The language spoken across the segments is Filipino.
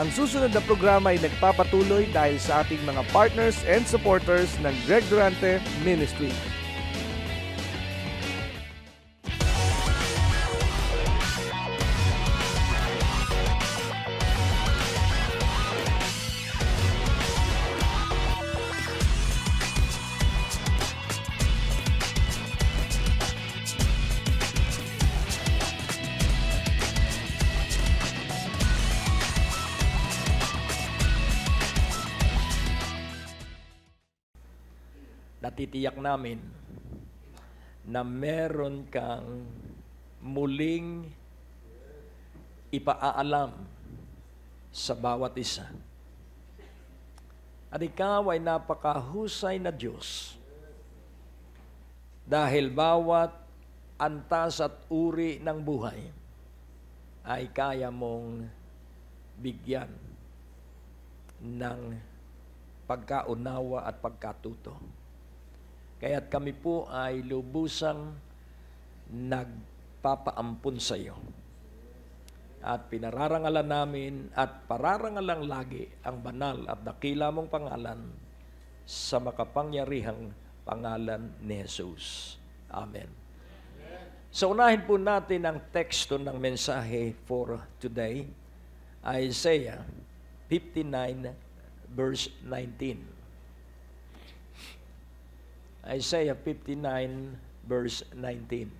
Ang susunod na programa ay nagpapatuloy dahil sa ating mga partners and supporters ng Greg Durante Ministry. Natitiyak namin na meron kang muling ipaalam sa bawat isa. At ikaw ay napakahusay na Diyos dahil bawat antas at uri ng buhay ay kaya mong bigyan ng pagkaunawa at pagkatuto. Kaya't kami po ay lubusang nagpapaampun sa iyo. At pinararangalan namin at pararangalang lagi ang banal at dakila mong pangalan sa makapangyarihang pangalan ni Jesus. Amen. So unahin po natin ang teksto ng mensahe for today. Isaiah 59 verse 19. Isaiah 59 verse 19.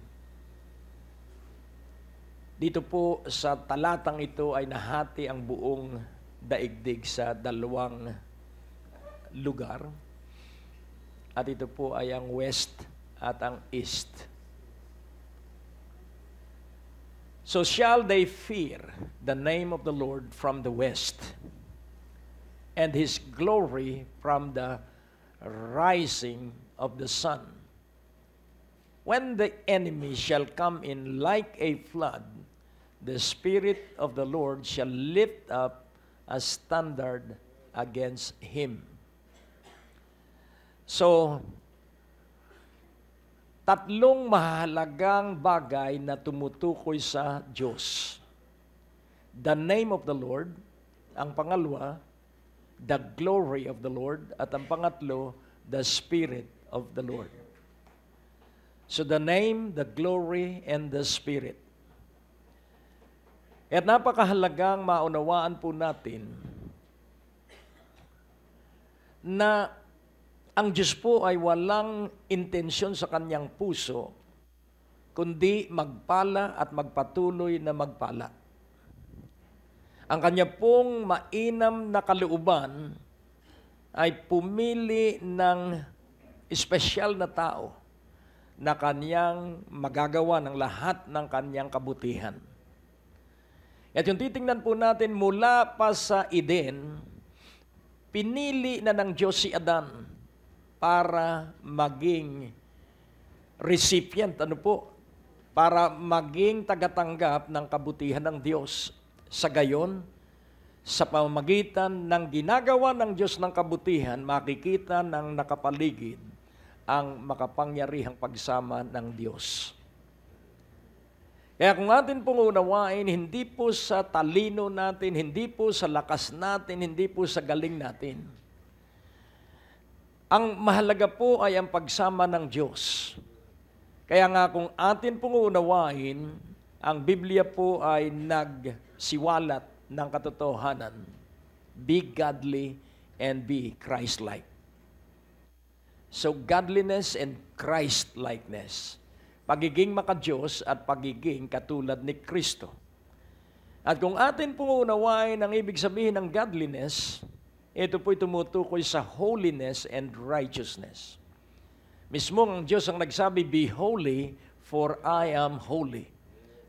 Dito po sa talatang ito ay nahati ang buong daigdig sa dalawang lugar. At ito po ay ang west at ang east. So shall they fear the name of the Lord from the west, and his glory from the rising of the sun. When the enemy shall come in like a flood, the Spirit of the Lord shall lift up a standard against him. So, tatlong mahalagang bagay na tumutukoy sa Diyos. The name of the Lord, ang pangalawa, the glory of the Lord, at ang pangatlo, the Spirit of the Lord. So the name, the glory, and the Spirit. At napakahalagang maunawaan po natin na ang Diyos po ay walang intensyon sa kanyang puso, kundi magpala at magpatuloy na magpala. Ang kanya pong mainam na kalooban ay pumili ng espesyal na tao na kanyang magagawa ng lahat ng kanyang kabutihan. At yung titingnan po natin mula pa sa Eden, pinili na ng Diyos si Adan para maging recipient, para maging tagatanggap ng kabutihan ng Diyos. Sa gayon, sa pamamagitan ng ginagawa ng Diyos ng kabutihan, makikita ng nakapaligid ang makapangyarihang pagsama ng Diyos. Kaya kung atin pong unawain, hindi po sa talino natin, hindi po sa lakas natin, hindi po sa galing natin. Ang mahalaga po ay ang pagsama ng Diyos. Kaya nga kung atin pong unawain, ang Biblia po ay nagsiwalat ng katotohanan. Be godly and be Christ-like. So godliness and Christ-likeness. Pagiging maka-Diyos at pagiging katulad ni Kristo. At kung atin pong unawain ang ibig sabihin ng godliness, ito po'y tumutukoy sa holiness and righteousness. Mismo ang Diyos ang nagsabi, be holy, for I am holy.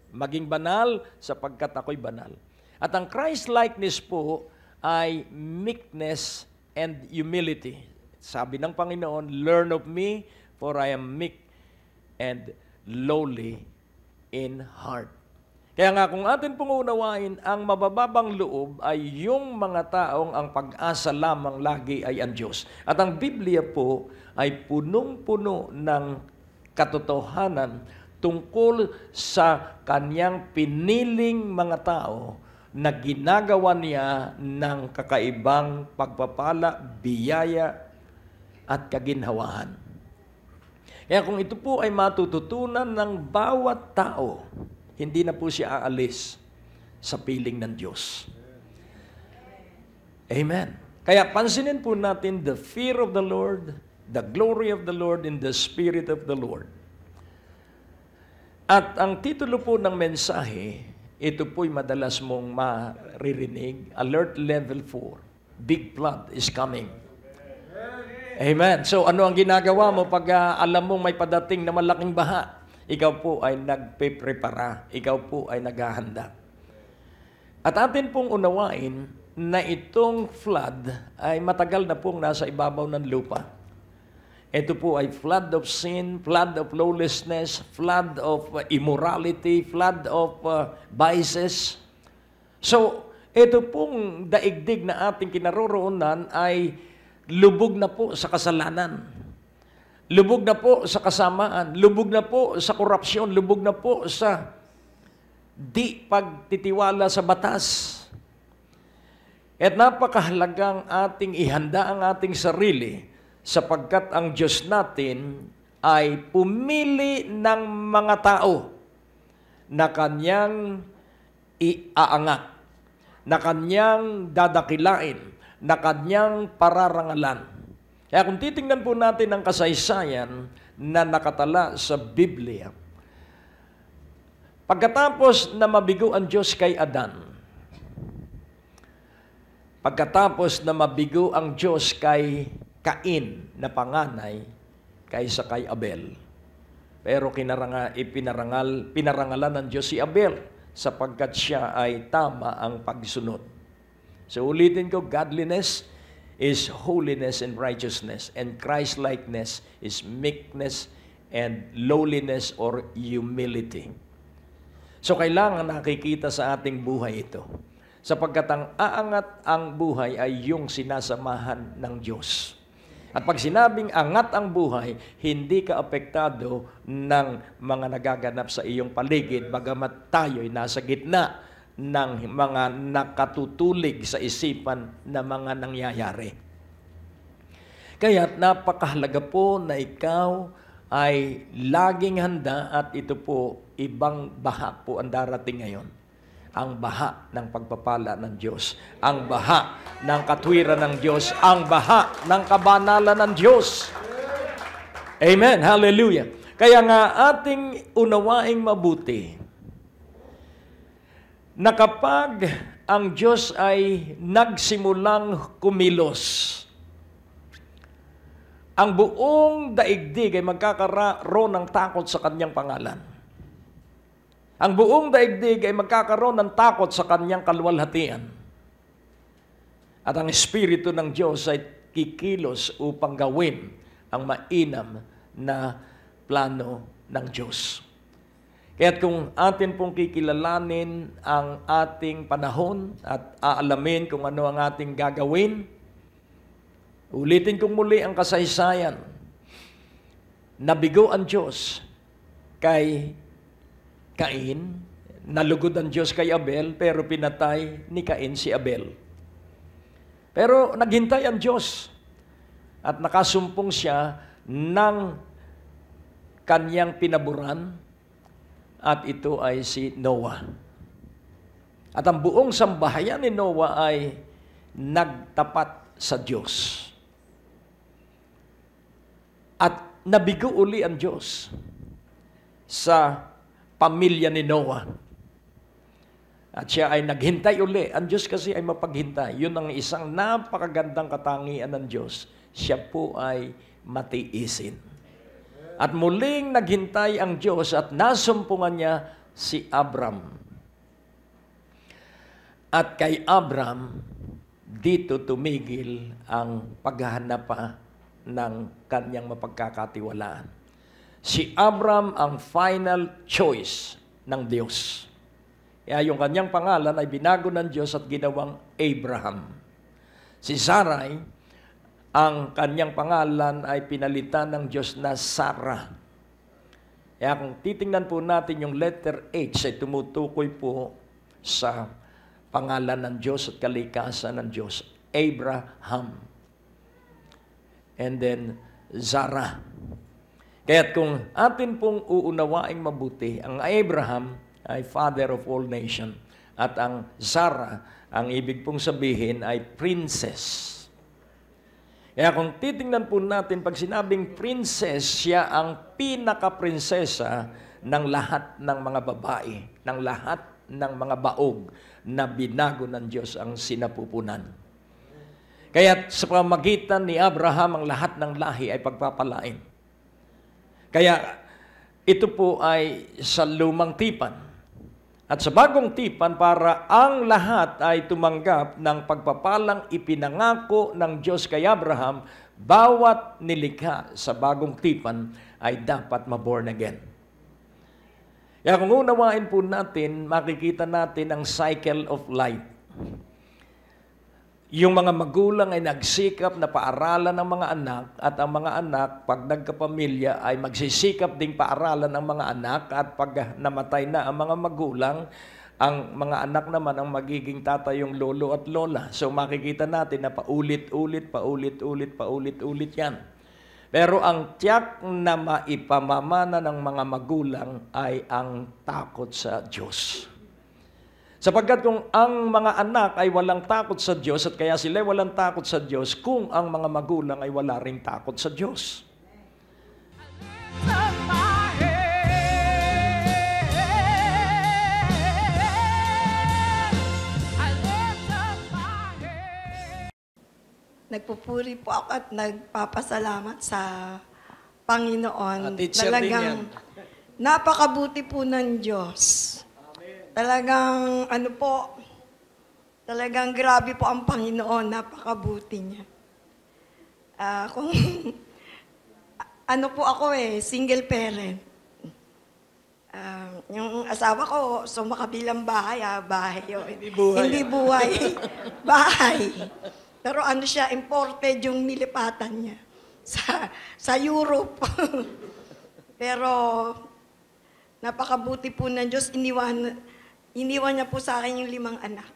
Maging banal sapagkat ako'y banal. At ang Christ-likeness po ay meekness and humility. Sabi ng Panginoon, learn of me, for I am meek and lowly in heart. Kaya nga kung atin pong unawain, ang mabababang loob ay yung mga taong ang pag-asa lamang lagi ay ang Diyos. At ang Biblia po ay punong-puno ng katotohanan tungkol sa kanyang piniling mga tao na ginagawa niya ng kakaibang pagpapala, biyaya, at kaginhawahan. Kaya kung ito po ay matututunan ng bawat tao, hindi na po siya aalis sa piling ng Diyos. Amen. Kaya pansinin po natin the fear of the Lord, the glory of the Lord, and the Spirit of the Lord. At ang titulo po ng mensahe, ito po'y madalas mong maririnig, Alert Level 4, Big Flood is coming. Amen. So ano ang ginagawa mo pag alam mong may padating na malaking baha? Ikaw po ay nagpe-prepara, ikaw po ay naghahanda. At atin pong unawain na itong flood ay matagal na pong nasa ibabaw ng lupa. Ito po ay flood of sin, flood of lawlessness, flood of immorality, flood of vices. So, ito pong daigdig na ating kinaroroonan ay lubog na po sa kasalanan. Lubog na po sa kasamaan. Lubog na po sa korupsyon. Lubog na po sa di pagtitiwala sa batas. At napakahalagang ating ihanda ang ating sarili sapagkat ang Diyos natin ay pumili ng mga tao na Kanyang iaangat, na Kanyang dadakilain, na Kanyang pararangalan. Kaya kung titingnan po natin ang kasaysayan na nakatala sa Biblia, pagkatapos na mabigo ang Diyos kay Adan, pagkatapos na mabigo ang Diyos kay Cain na panganay kaysa kay Abel. Pero pinarangalan ng Diyos si Abel sapagkat siya ay tama ang pagsunod. So ulitin ko, godliness is holiness and righteousness, and Christ-likeness is meekness and lowliness or humility. So kailangan nakikita sa ating buhay ito. Sapagkat ang aangat ang buhay ay yung sinasamahan ng Diyos. At pag sinabing angat ang buhay, hindi ka apektado ng mga nagaganap sa iyong paligid, bagamat tayo'y nasa gitna ng mga nakatutulig sa isipan na mga nangyayari. Kaya napakahalaga po na ikaw ay laging handa at ito po, ibang baha po ang darating ngayon. Ang baha ng pagpapala ng Diyos, ang baha ng katwiran ng Diyos, ang baha ng kabanalan ng Diyos. Amen. Hallelujah. Kaya nga ating unawaing mabuti na kapag ang Diyos ay nagsimulang kumilos, ang buong daigdig ay magkakaroon ng takot sa Kanyang pangalan. Ang buong daigdig ay magkakaroon ng takot sa Kanyang kaluwalhatian. At ang Espiritu ng Diyos ay kikilos upang gawin ang mainam na plano ng Diyos. Kaya't kung atin pong kikilalanin ang ating panahon at aalamin kung ano ang ating gagawin, ulitin kong muli ang kasaysayan. Nabigo ang Diyos kay Cain, nalugod ang Diyos kay Abel, pero pinatay ni Cain si Abel. Pero naghintay ang Diyos at nakasumpong siya ng Kanyang pinaburan at ito ay si Noah. At ang buong sambahayan ni Noah ay nagtapat sa Diyos. At nabigo uli ang Diyos sa pamilya ni Noah. At siya ay naghintay uli. Ang Diyos kasi ay mapaghintay. Yun ang isang napakagandang katangian ng Diyos. Siya po ay matiisin. At muling naghintay ang Diyos at nasumpungan niya si Abram. At kay Abram, dito tumigil ang paghahanap pa ng kanyang mapagkakatiwalaan. Si Abram ang final choice ng Diyos. Kaya yung kanyang pangalan ay binago ng Diyos at ginawang Abraham. Si Sarai, ang kanyang pangalan ay pinalitan ng Diyos na Sarah. Kaya kung titingnan po natin yung letter H ay tumutukoy po sa pangalan ng Diyos at kalikasan ng Diyos. Abraham. And then, Zara. Kaya't kung atin pong uunawaing mabuti, ang Abraham ay father of all nation. At ang Zara, ang ibig pong sabihin ay princess. Kaya kung titingnan po natin, pag sinabing princess, siya ang pinaka-prinsesa ng lahat ng mga babae, ng lahat ng mga baog na binago ng Diyos ang sinapupunan. Kaya sa pamagitan ni Abraham, ang lahat ng lahi ay pagpapalain. Kaya ito po ay sa lumang tipan. At sa bagong tipan, para ang lahat ay tumanggap ng pagpapalang ipinangako ng Diyos kay Abraham, bawat nilikha sa bagong tipan ay dapat maborn again. Kaya kung unawain po natin, makikita natin ang cycle of life. Yung mga magulang ay nagsikap na paaralan ng mga anak at ang mga anak, pag nagkapamilya, ay magsisikap ding paaralan ng mga anak at pag namatay na ang mga magulang, ang mga anak naman ang magiging tatay, yung lolo at lola. So makikita natin na paulit-ulit yan. Pero ang tiyak na maipamamana ng mga magulang ay ang takot sa Diyos. Sapagkat kung ang mga anak ay walang takot sa Diyos at kaya sila walang takot sa Diyos, kung ang mga magulang ay wala ring takot sa Diyos. Nagpupuri po ako at nagpapasalamat sa Panginoon. Teacher din yan. Talagang napakabuti po ng Diyos. Talagang talagang grabe po ang Panginoon, napakabuti niya. Kung po ako single parent. Yung asawa ko, makabilang bahay, bahay yun. Hindi buhay. Bahay. Pero siya, imported yung nilipatan niya sa Europe. Pero napakabuti po ng Diyos, iniwan niya po sa akin yung 5 anak.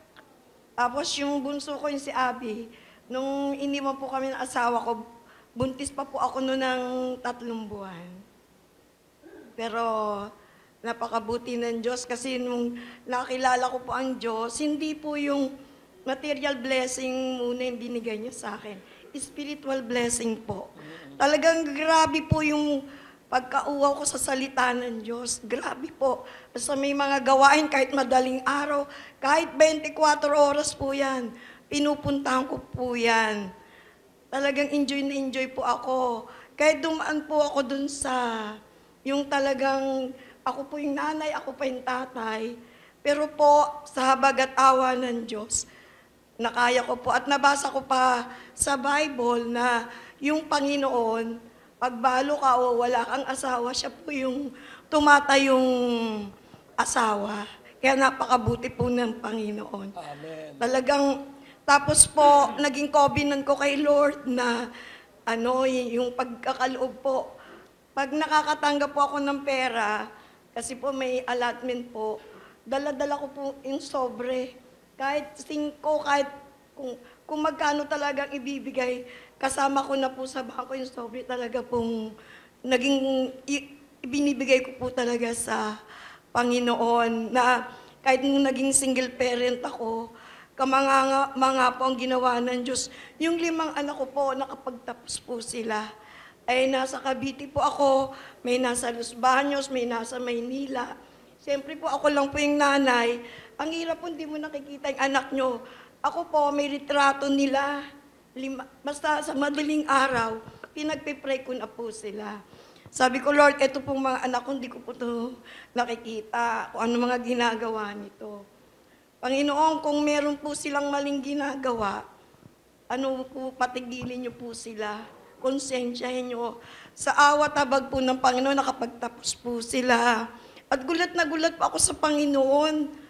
Tapos yung bunso ko, yung si Abby, nung iniwan po kami ng asawa ko, buntis pa po ako noon ng 3 buwan. Pero napakabuti ng Diyos kasi nung nakilala ko po ang Diyos, hindi po yung material blessing muna yung binigay niya sa akin. Spiritual blessing po. Talagang grabe po yung pagkauwaw ko sa salita ng Diyos. Grabe po. Basta may mga gawain, kahit madaling araw, kahit 24 oras po yan, pinupuntahan ko po yan. Talagang enjoy na enjoy po ako. Kahit dumaan po ako dun sa, yung talagang, ako po yung nanay, ako pa yung tatay. Pero po, sa habag at awa ng Diyos, nakaya ko po at nabasa ko pa sa Bible na yung Panginoon, pagbalo ka o wala kang asawa, siya po yung tumatayong asawa. Kaya napakabuti po ng Panginoon. Amen. Talagang, tapos po, naging covenant ko kay Lord na, yung pagkakaloob po. Pag nakakatanggap po ako ng pera, kasi po may allotment po, dala-dala ko po yung sobre. Kahit 5, kahit kung magkano talagang ibibigay, kasama ko na po sa bangko yung sobre, talaga pong ibinibigay ko po talaga sa Panginoon na kahit nung naging single parent ako, mga po ang ginawa ng Diyos. Yung 5 anak ko po, nakapagtapos po sila. Ay nasa Cavite po ako, may nasa Los Baños, may nasa Maynila. Siyempre po ako lang po yung nanay. Ang hirap po, hindi mo nakikita yung anak nyo. Ako po, may retrato nila. Basta sa madaling araw, pinagpipray ko na po sila. Sabi ko, Lord, eto pong mga anak ko, hindi ko po ito nakikita kung ano mga ginagawa nito. Panginoon, kung meron po silang maling ginagawa, patigilin niyo po sila. Konsensyahin niyo. Sa awat habag po ng Panginoon, nakapagtapos po sila. At gulat na gulat po ako sa Panginoon.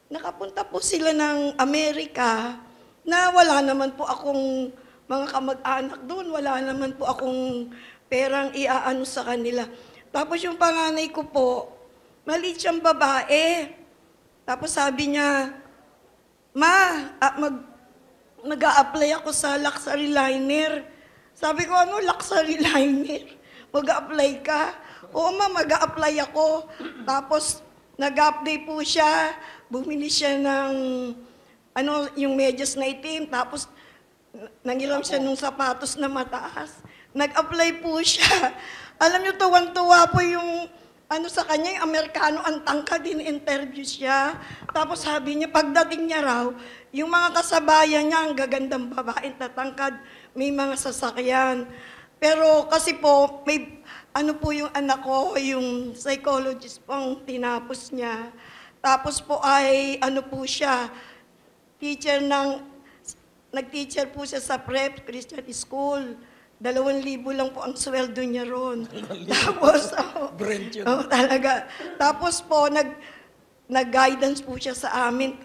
Nakapunta po sila ng Amerika na wala naman po akong mga kamag-anak doon. Wala naman po akong perang iaano sa kanila. Tapos yung panganay ko po, maliit siyang babae. Tapos sabi niya, Ma, mag-a-apply ako sa luxury liner. Sabi ko, ano luxury liner? Mag-a-apply ka? Oo ma, mag-a-apply ako. Tapos, nag-apply po siya. Bumili siya ng, yung medyas na itim. Tapos, nangiram siya nung sapatos na mataas. Nag-apply po siya. Alam niyo, tuwan-tuwa po yung, sa kanya, yung Amerikano, ang tangkad, in-interview siya. Tapos sabi niya, pagdating niya raw, yung mga kasabayan niya, ang gagandang babae, tatangkad, may mga sasakyan. Pero kasi po, may, po yung anak ko, yung psychologist po ang tinapos niya. Tapos po ay, po siya, teacher nag-teacher po siya sa prep Christian School. 2,000 lang po ang sweldo niya ron. Tapos, talaga. Tapos po, nag-guidance po siya sa amin.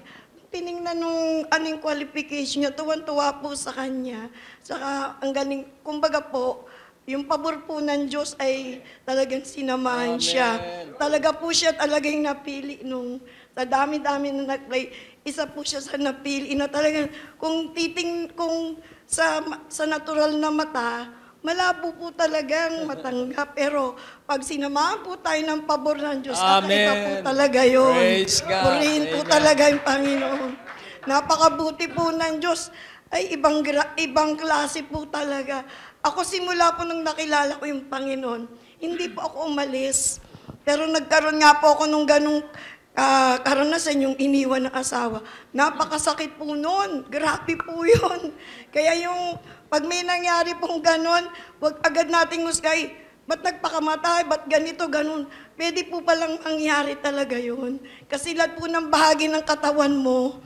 Tiningnan nung yung qualification niya, tuwan-tuwa po sa kanya. Saka, ang galing, kumbaga po, yung pabor po ng Diyos ay talagang sinamahan siya. Talaga po siya talagang napili nung, sa dami-dami na nag-play, isa po siya sa napili na talagang, kung sa natural na mata, malabo po talagang matanggap. Pero pag sinamahan po tayo ng pabor ng Diyos, kakaiba po talaga yun. Praise God. Purihin po talaga yung Panginoon. Napakabuti po ng Diyos. Ay, ibang klase po talaga. Ako simula po nung nakilala ko yung Panginoon, hindi po ako umalis. Pero nagkaroon nga po ako nung ganong karanasan yung iniwan ng asawa. Napakasakit po nun. Grabe po yun. Kaya yung pag may nangyari pong ganon, wag agad nating husgay, ba't nagpakamatay, ba't ganito, ganon. Pwede po palang mangyari talaga yun. Kasi lahat po ng bahagi ng katawan mo,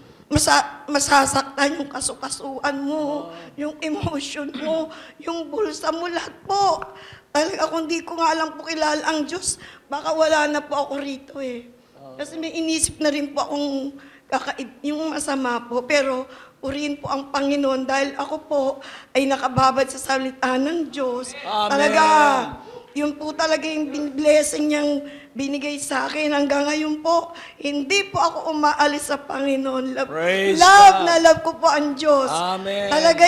masasaktan yung kasukasuan mo, yung emotion mo, yung bulsa mo, lahat po. Talaga kung di ko nga lang po kilala ang Diyos, baka wala na po ako rito eh. Kasi may inisip na rin po akong yung masama po, pero purihin po ang Panginoon dahil ako po ay nakababad sa salita ng Diyos. Amen. Talaga, yun po talaga yung blessing niyang binigay sa akin. Hanggang ngayon po, hindi po ako umaalis sa Panginoon. Praise Love God. na love ko po ang Diyos. Amen. Talaga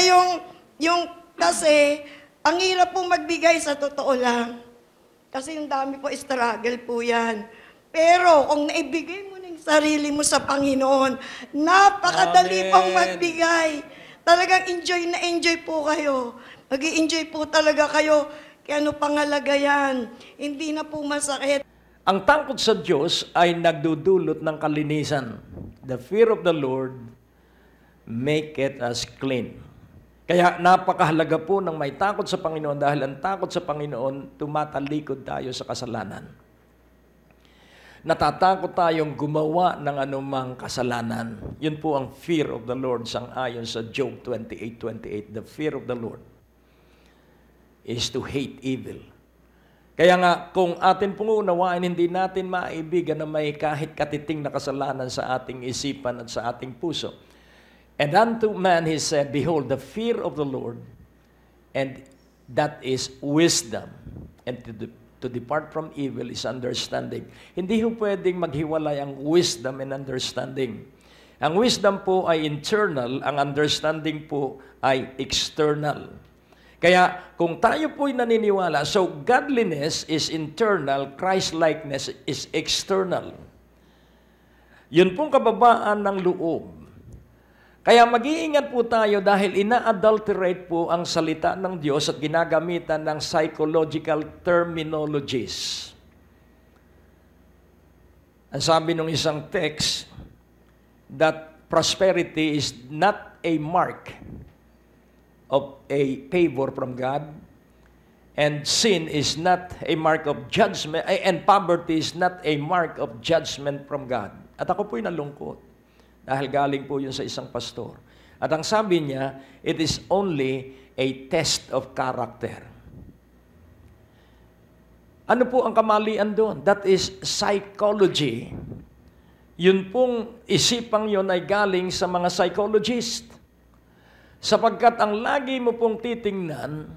kasi, ang hirap po magbigay sa totoo lang. Kasi yung dami po struggle po yan. Pero kung naibigay mo ng sarili mo sa Panginoon, napakadali Amen. pong magbigay. Talagang enjoy na enjoy po kayo. Mag-i-enjoy po talaga kayo. Kaya ano pangalaga yan? Hindi na po masakit. Ang takot sa Diyos ay nagdudulot ng kalinisan. The fear of the Lord maketh us clean. Kaya napakahalaga po ng may takot sa Panginoon dahil ang takot sa Panginoon, tumatalikod tayo sa kasalanan. Natatakot tayong gumawa ng anumang kasalanan. Yun po ang fear of the Lord sang-ayon sa Job 28:28. The fear of the Lord is to hate evil. Kaya nga, kung atin pong unawain, hindi natin maibigan na may kahit katiting na kasalanan sa ating isipan at sa ating puso. And unto man he said, behold, the fear of the Lord, and that is wisdom. And to depart from evil is understanding. Hindi ho pwedeng maghiwalay ang wisdom and understanding. Ang wisdom po ay internal, ang understanding po ay external. Kaya kung tayo po'y naniniwala, so godliness is internal, Christ-likeness is external. Yun pong kababaan ng loob. Kaya mag-iingat po tayo dahil ina-adulterate po ang salita ng Diyos at ginagamitan ng psychological terminologies. Ang sabi ng isang text, that prosperity is not a mark of a favor from God, and sin is not a mark of judgment, and poverty is not a mark of judgment from God. At ako po'y nalungkot. Dahil galing po yun sa isang pastor. At ang sabi niya, it is only a test of character. Ano po ang kamalian doon? That is psychology. Yun pong isipang yun ay galing sa mga psychologist. Sapagkat ang lagi mo pong titingnan,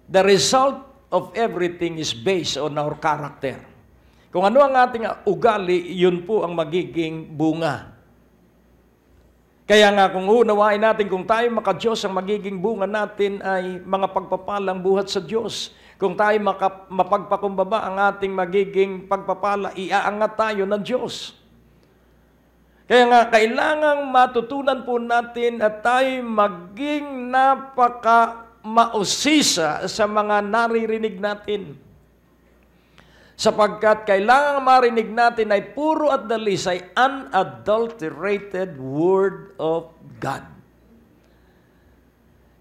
the result of everything is based on our character. Kung ano ang ating ugali, yun po ang magiging bunga. Kaya nga kung unawain natin, kung tayo maka-Diyos, ang magiging bunga natin ay mga pagpapalang buhat sa Diyos. Kung tayo mapagpakumbaba, ang ating magiging pagpapala, iaangat tayo ng Diyos. Kaya nga, kailangang matutunan po natin at tayo maging napaka-mausisa sa mga naririnig natin. Sapagkat kailangan marinig natin ay puro at dalisay unadulterated Word of God.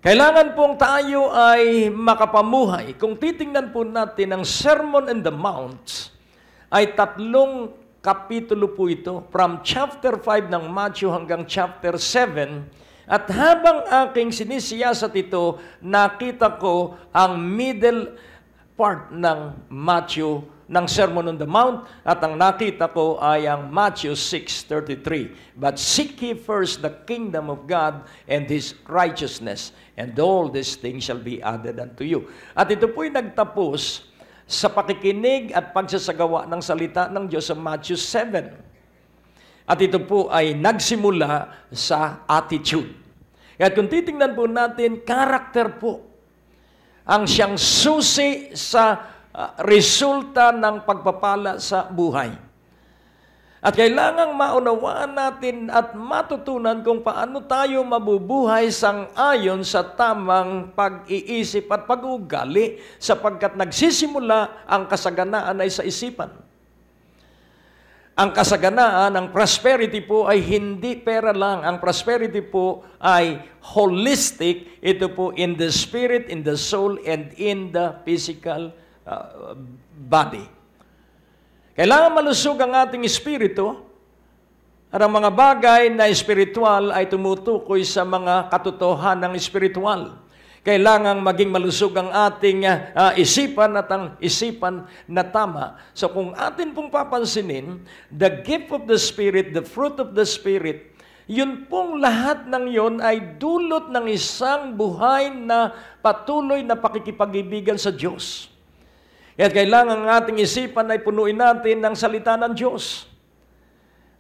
Kailangan pong tayo ay makapamuhay. Kung titingnan po natin ang Sermon on the Mount, ay 3 kapitulo po ito, from chapter 5 ng Matthew hanggang chapter 7. At habang aking sinisiyasat ito, nakita ko ang middle part ng Matthew ng Sermon on the Mount, at ang nakita ko ay ang Matthew 6:33. But seek ye first the kingdom of God and His righteousness, and all these things shall be added unto you. At ito po'y nagtapos sa pakikinig at pagsasagawa ng salita ng Diyos sa Matthew 7. At ito po ay nagsimula sa attitude. At kung titingnan po natin, karakter po ang siyang susi sa resulta ng pagpapala sa buhay. At kailangang maunawaan natin at matutunan kung paano tayo mabubuhay sang-ayon sa tamang pag-iisip at pag-uugali, sapagkat nagsisimula ang kasaganaan ay sa isipan. Ang kasaganaan, ang prosperity po ay hindi pera lang. Ang prosperity po ay holistic. Ito po in the spirit, in the soul, and in the physical body. Kailangan malusog ang ating espiritu at ang mga bagay na espiritual ay tumutukoy sa mga katotohanan ng espiritual. Kailangan maging malusog ang ating isipan at ang isipan na tama. So kung atin pong papansinin, the gift of the Spirit, the fruit of the Spirit, yun pong lahat ng yun ay dulot ng isang buhay na patuloy na pakikipag-ibigan sa Diyos. At kailangan ang ating isipan ay punuin natin ng salita ng Diyos.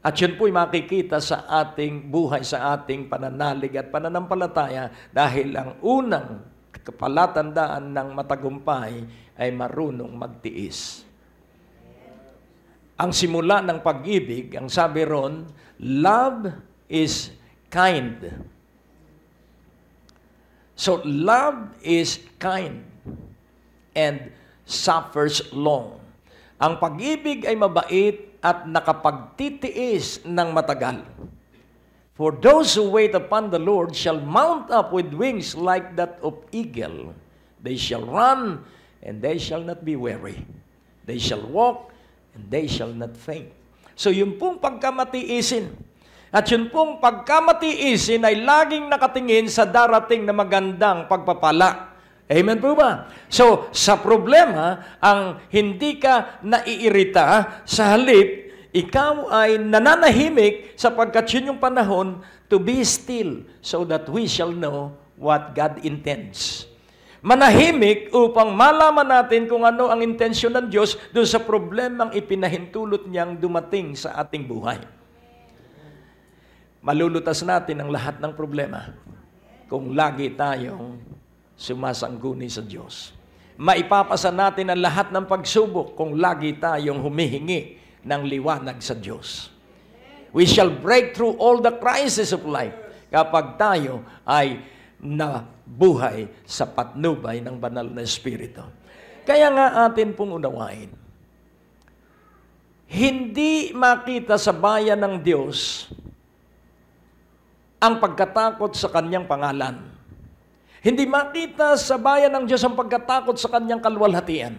At yun po'y makikita sa ating buhay, sa ating pananalig at pananampalataya, dahil ang unang palatandaan ng matagumpay ay marunong magtiis. Ang simula ng pag-ibig, ang sabi ron, love is kind. So love is kind and suffers long. Ang pag-ibig ay mabait at nakapagtitiis ng matagal. For those who wait upon the Lord shall mount up with wings like that of eagle. They shall run and they shall not be weary. They shall walk and they shall not faint. So yung pong pagkamatiisin, at yun pong pagkamatiisin ay laging nakatingin sa darating na magandang pagpapala. Amen po ba? So, sa problema, ang hindi ka naiirita, sa halip, ikaw ay nananahimik sapagkat yun yung panahon to be still so that we shall know what God intends. Manahimik upang malaman natin kung ano ang intensyon ng Diyos doon sa problemang ipinahintulot niyang dumating sa ating buhay. Malulutas natin ang lahat ng problema kung lagi tayong sumasangguni sa Diyos. Maipapasa natin ang lahat ng pagsubok kung lagi tayong humihingi ng liwanag sa Diyos. We shall break through all the crises of life kapag tayo ay nabuhay sa patnubay ng banal na Espiritu. Kaya nga atin pong unawain, hindi makita sa bayan ng Diyos ang pagkatakot sa Kanyang pangalan. Hindi makita sa bayan ng Diyos ang pagkatakot sa Kanyang kalwalhatian.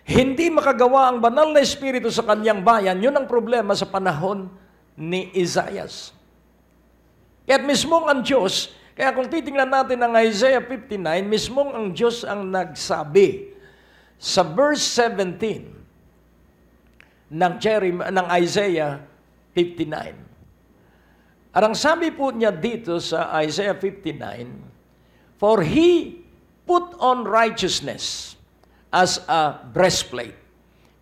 Hindi makagawa ang banal na Espiritu sa Kanyang bayan. Yun ang problema sa panahon ni Isaias. Kaya't mismong ang Diyos, kaya kung titingnan natin ang Isaiah 59, mismong ang Diyos ang nagsabi sa verse 17 ng Isaiah 59. At ang sabi po niya dito sa Isaiah 59, for He put on righteousness as a breastplate,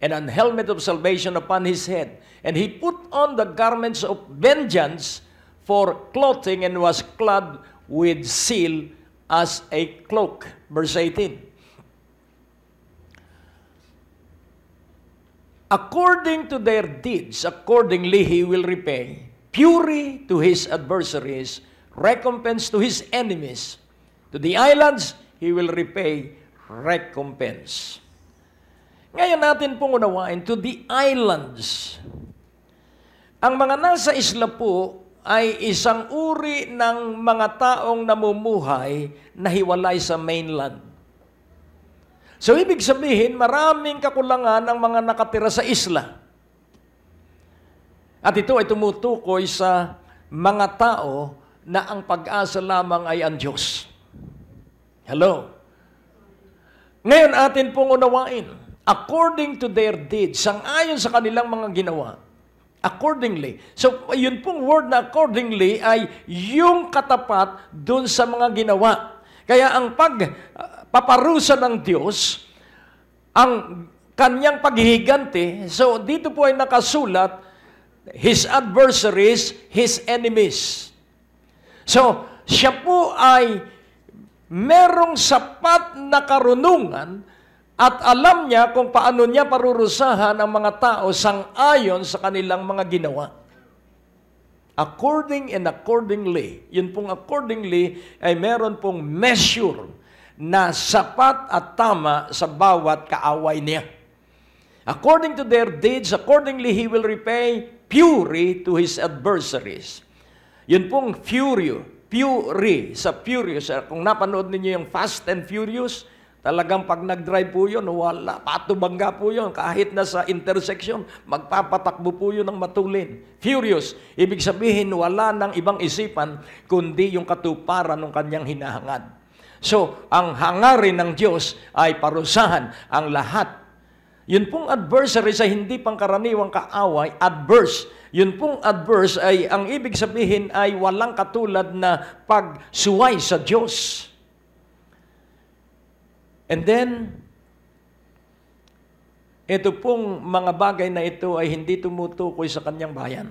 and an helmet of salvation upon His head. And He put on the garments of vengeance for clothing and was clad with seal as a cloak. Verse 18. According to their deeds, accordingly he will repay. Fury to his adversaries, recompense to his enemies. To the islands, he will repay recompense. Ngayon natin pong unawain, to the islands. Ang mga nasa isla po ay isang uri ng mga taong namumuhay na hiwalay sa mainland. So, ibig sabihin, maraming kakulangan ang mga nakatira sa isla. At ito ay tumutukoy sa mga tao na ang pag-asa lamang ay ang Diyos. Hello? Ngayon atin pong unawain, according to their deeds, sang-ayon sa kanilang mga ginawa, accordingly. So, yun pong word na accordingly ay yung katapat dun sa mga ginawa. Kaya ang pagpaparusa ng Diyos, ang kanyang paghihiganti, so dito po ay nakasulat, his adversaries, his enemies. So, siya po ay merong sapat na karunungan at alam niya kung paano niya parurusahan ang mga tao sang-ayon sa kanilang mga ginawa. According and accordingly. Yun pong accordingly ay meron pong measure na sapat at tama sa bawat kaaway niya. According to their deeds, accordingly he will repay fury to his adversaries. Yun pong fury sa Furious. Kung napanood ninyo yung Fast and Furious, talagang pag nag-drive po yun, wala, patubangga po yun. Kahit na sa intersection, magpapatakbo po yun ng matulin. Furious. Ibig sabihin, wala nang ibang isipan, kundi yung katuparan ng kanyang hinahangad. So, ang hangarin ng Diyos ay parusahan ang lahat. Yun pong adversary sa hindi pangkaraniwang kaaway, adverse. Yun pong adverse ay, ang ibig sabihin ay walang katulad na pagsuway sa Diyos. And then, ito pong mga bagay na ito ay hindi tumutukoy sa kanyang bayan.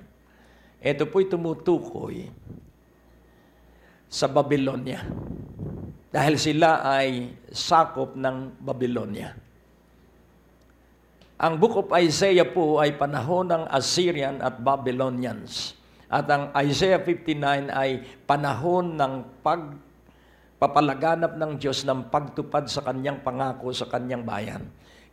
Ito po'y tumutukoy sa Babylonia. Dahil sila ay sakop ng Babylonia. Ang Book of Isaiah po ay panahon ng Assyrian at Babylonians. At ang Isaiah 59 ay panahon ng pagpapalaganap ng Diyos ng pagtupad sa kanyang pangako sa kanyang bayan.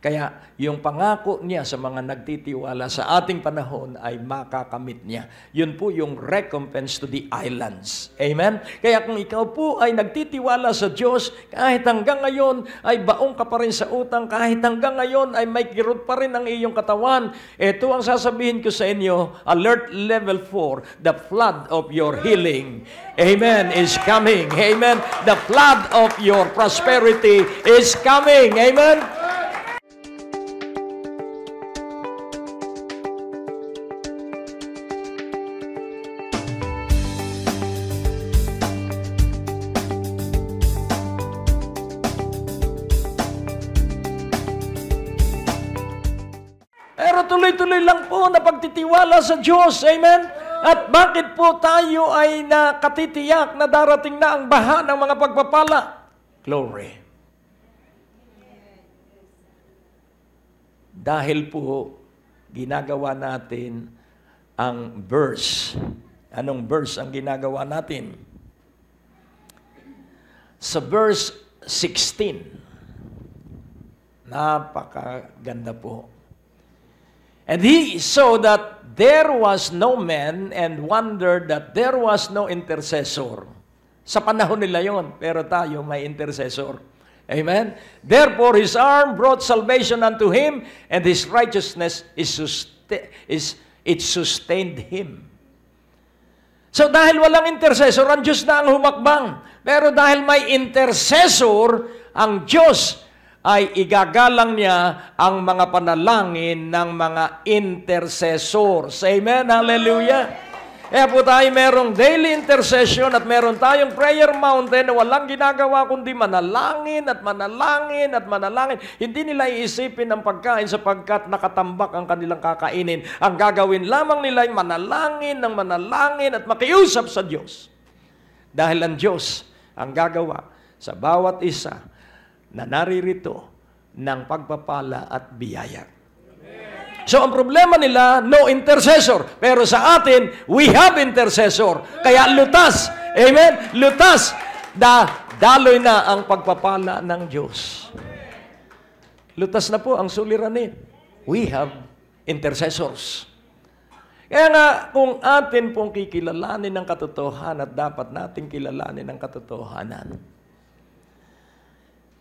Kaya yung pangako niya sa mga nagtitiwala sa ating panahon ay makakamit niya. Yun po yung recompense to the islands. Amen? Kaya kung ikaw po ay nagtitiwala sa Diyos, kahit hanggang ngayon ay baong ka pa rin sa utang, kahit hanggang ngayon ay may kirot pa rin ang iyong katawan, ito ang sasabihin ko sa inyo, alert level 4, the flood of your healing, amen, is coming. Amen? The flood of your prosperity is coming. Amen? Pero tuloy-tuloy lang po na pagtitiwala sa Diyos. Amen? At bakit po tayo ay nakatitiyak na darating na ang baha ng mga pagpapala? Glory. Dahil po, ginagawa natin ang verse. Anong verse ang ginagawa natin? Sa verse 16. Napakaganda po. And he saw that there was no man and wondered that there was no intercessor. Sa panahon nila yon, pero tayo may intercessor. Amen? Therefore, his arm brought salvation unto him, and his righteousness it sustained him. So dahil walang intercessor, ang Diyos na ang humakbang. Pero dahil may intercessor, ang Diyos ay igagalang niya ang mga panalangin ng mga intercessors. Amen? Hallelujah! Kaya po tayo merong daily intercession at meron tayong prayer mountain na walang ginagawa kundi manalangin at manalangin at manalangin. Hindi nila iisipin ang pagkain sapagkat nakatambak ang kanilang kakainin. Ang gagawin lamang nila ay manalangin ng manalangin at makiusap sa Diyos. Dahil ang Diyos ang gagawa sa bawat isa na naririto ng pagpapala at biyaya. So, ang problema nila, no intercessor. Pero sa atin, we have intercessor. Kaya lutas. Amen? Lutas. Daloy na ang pagpapala ng Diyos. Lutas na po ang suliranin. We have intercessors. Kaya nga, kung atin pong kikilalanin ng katotohanan at dapat natin kilalanin ng katotohanan.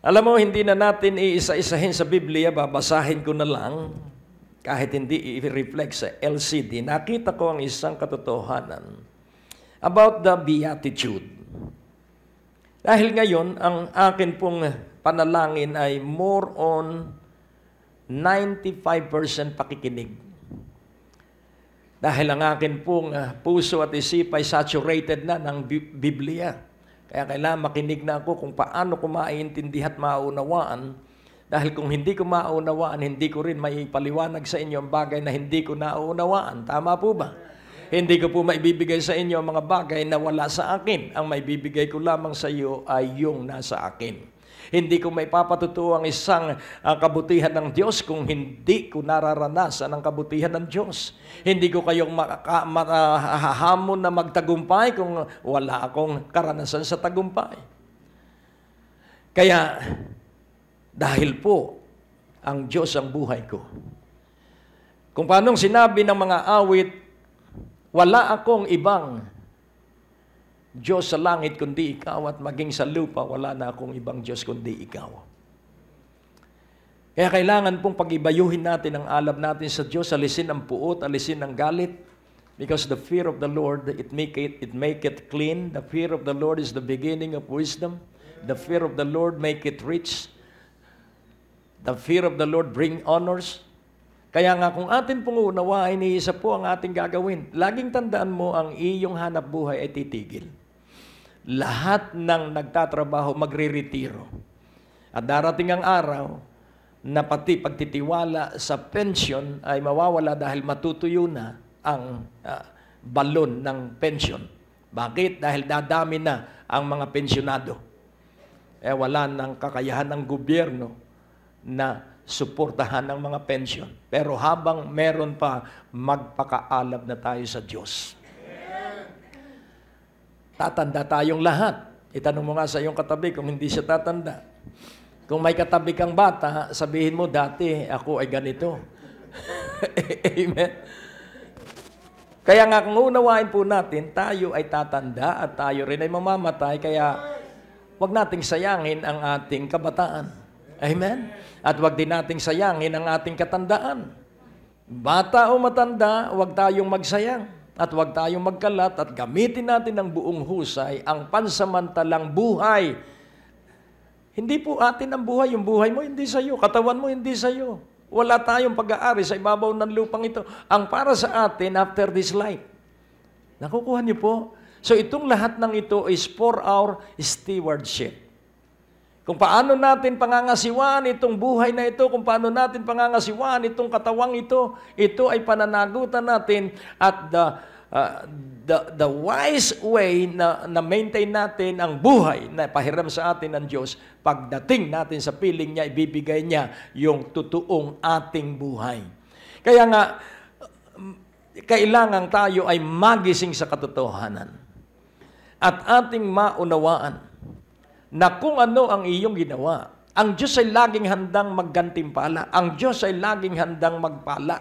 Alam mo, hindi na natin iisa-isahin sa Biblia, babasahin ko na lang. Kahit hindi i-reflect sa LCD, nakita ko ang isang katotohanan about the Beatitude. Dahil ngayon, ang akin pong panalangin ay more on 95% pakikinig. Dahil ang akin pong puso at isip ay saturated na ng Biblia. Kaya kailangan makinig na ako kung paano ko maiintindihan at maunawaan. Dahil kung hindi ko maunawaan, hindi ko rin maipaliwanag sa inyo ang bagay na hindi ko naunawaan. Tama po ba? Hindi ko po maibibigay sa inyo ang mga bagay na wala sa akin. Ang maibibigay ko lamang sa iyo ay yung nasa akin. Hindi ko maipapatutuo ang isang kabutihan ng Diyos kung hindi ko nararanasan ang kabutihan ng Diyos. Hindi ko kayong makahamon na magtagumpay kung wala akong karanasan sa tagumpay. Kaya, dahil po, ang Diyos ang buhay ko. Kung paanong sinabi ng mga awit, wala akong ibang Diyos sa langit kundi ikaw at maging sa lupa, wala na akong ibang Diyos kundi ikaw. Kaya kailangan pong pag-ibayuhin natin ang alab natin sa Diyos, alisin ang puot, alisin ang galit, because the fear of the Lord, it make it clean. The fear of the Lord is the beginning of wisdom. The fear of the Lord make it rich. The fear of the Lord bring honors. Kaya nga kung atin pong unawain, isa po ang ating gagawin. Laging tandaan mo, ang iyong hanap buhay ay titigil. Lahat ng nagtatrabaho magre-retiro. At darating ang araw na pati pagtitiwala sa pension ay mawawala dahil matutuyo na ang balon ng pension. Bakit? Dahil dadami na ang mga pensyonado. Wala nang kakayahan ng gobyerno na suportahan ng mga pension. Pero habang meron pa, magpakaalab na tayo sa Diyos. Tatanda tayong lahat. Itanong mo nga sa iyong katabi kung hindi siya tatanda. Kung may katabi kang bata, sabihin mo, dati ako ay ganito. Amen. Kaya nga kung unawain po natin, tayo ay tatanda at tayo rin ay mamamatay. Kaya huwag nating sayangin ang ating kabataan. Amen? At huwag din nating sayangin ang ating katandaan. Bata o matanda, huwag tayong magsayang. At huwag tayong magkalat at gamitin natin ng buong husay ang pansamantalang buhay. Hindi po atin ang buhay. Yung buhay mo hindi sa iyo. Katawan mo hindi sa iyo. Wala tayong pag-aari sa ibabaw ng lupang ito. Ang para sa atin after this life. Nakukuha niyo po? So itong lahat ng ito is for our stewardship. Kung paano natin pangangasiwaan itong buhay na ito, kung paano natin pangangasiwaan itong katawang ito, ito ay pananagutan natin at the wise way na maintain natin ang buhay na pahiram sa atin ng Diyos. Pagdating natin sa piling niya, ibibigay niya yung totoong ating buhay. Kaya nga, kailangan tayo ay magising sa katotohanan at ating maunawaan na kung ano ang iyong ginawa. Ang Diyos ay laging handang maggantimpala. Ang Diyos ay laging handang magpala.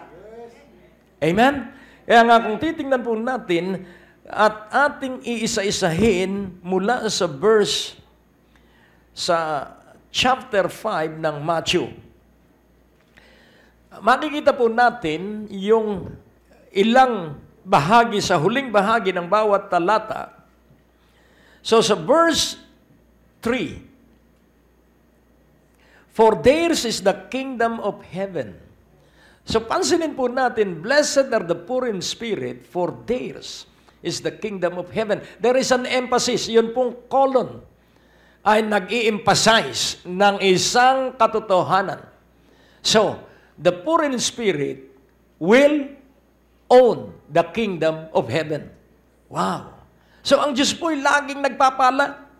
Amen? Kaya nga kung titingnan po natin at ating iisa-isahin mula sa verse sa chapter 5 ng Matthew, makikita po natin yung ilang bahagi sa huling bahagi ng bawat talata. So sa verse 3, for theirs is the kingdom of heaven. So pansinin po natin, blessed are the poor in spirit, for theirs is the kingdom of heaven. There is an emphasis, yun pong colon, ay nag-i-emphasize ng isang katotohanan. So, the poor in spirit will own the kingdom of heaven. Wow! So, ang Diyos po'y laging nagpapala.